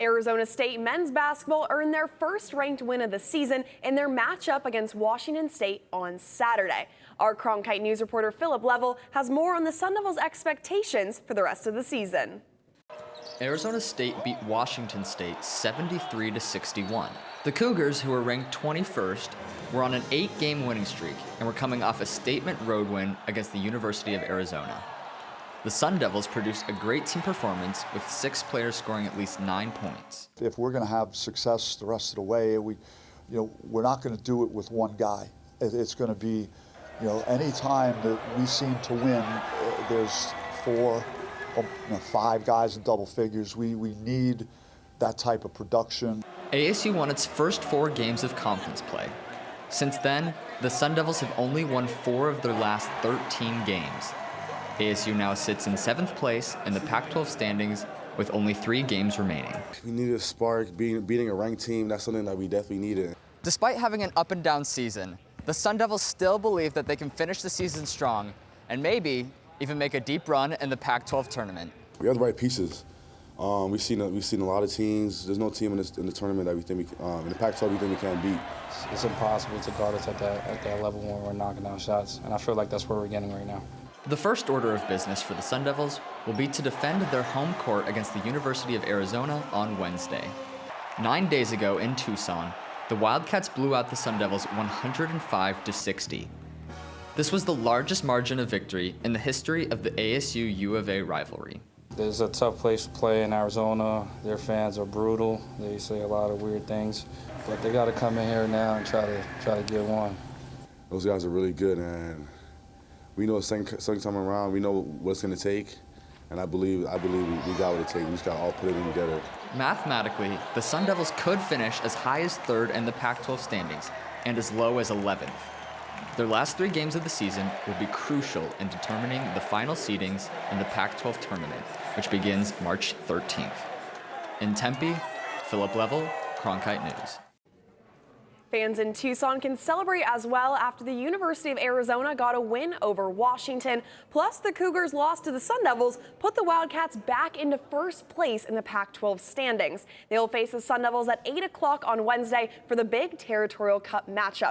Arizona State men's basketball earned their first ranked win of the season in their matchup against Washington State on Saturday. Our Cronkite News reporter Philip Leavell has more on the Sun Devils' expectations for the rest of the season. Arizona State beat Washington State 73-61. The Cougars, who were ranked 21st, were on an 8-game winning streak and were coming off a statement road win against the University of Arizona. The Sun Devils produced a great team performance with 6 players scoring at least 9 points. If we're going to have success the rest of the way, we're not going to do it with one guy. It's going to be, any time that we seem to win, there's 4, 5 guys in double figures. We need that type of production. ASU won its first 4 games of conference play. Since then, the Sun Devils have only won 4 of their last 13 games. ASU now sits in 7th place in the Pac-12 standings with only 3 games remaining. We needed a spark. Beating a ranked team, that's something that we definitely needed. Despite having an up and down season, the Sun Devils still believe that they can finish the season strong and maybe even make a deep run in the Pac-12 tournament. We have the right pieces. We've seen a lot of teams. There's no team in the tournament that we think in the Pac-12 we think we can't beat. It's impossible to guard us at that level when we're knocking down shots, and I feel like that's where we're getting right now. The first order of business for the Sun Devils will be to defend their home court against the University of Arizona on Wednesday. 9 days ago in Tucson, the Wildcats blew out the Sun Devils 105-60. This was the largest margin of victory in the history of the ASU U of A rivalry. It's a tough place to play in Arizona. Their fans are brutal. They say a lot of weird things, but they got to come in here now and try to get one. Those guys are really good, and we know second time around, we know what's going to take, and I believe we got what it takes. We just got to all put it in together. Mathematically, the Sun Devils could finish as high as 3rd in the Pac-12 standings and as low as 11th. Their last 3 games of the season will be crucial in determining the final seedings in the Pac-12 tournament, which begins March 13th. In Tempe, Philip Leavell, Cronkite News. Fans in Tucson can celebrate as well after the University of Arizona got a win over Washington. Plus, the Cougars' loss to the Sun Devils put the Wildcats back into first place in the Pac-12 standings. They'll face the Sun Devils at 8 o'clock on Wednesday for the big Territorial Cup matchup.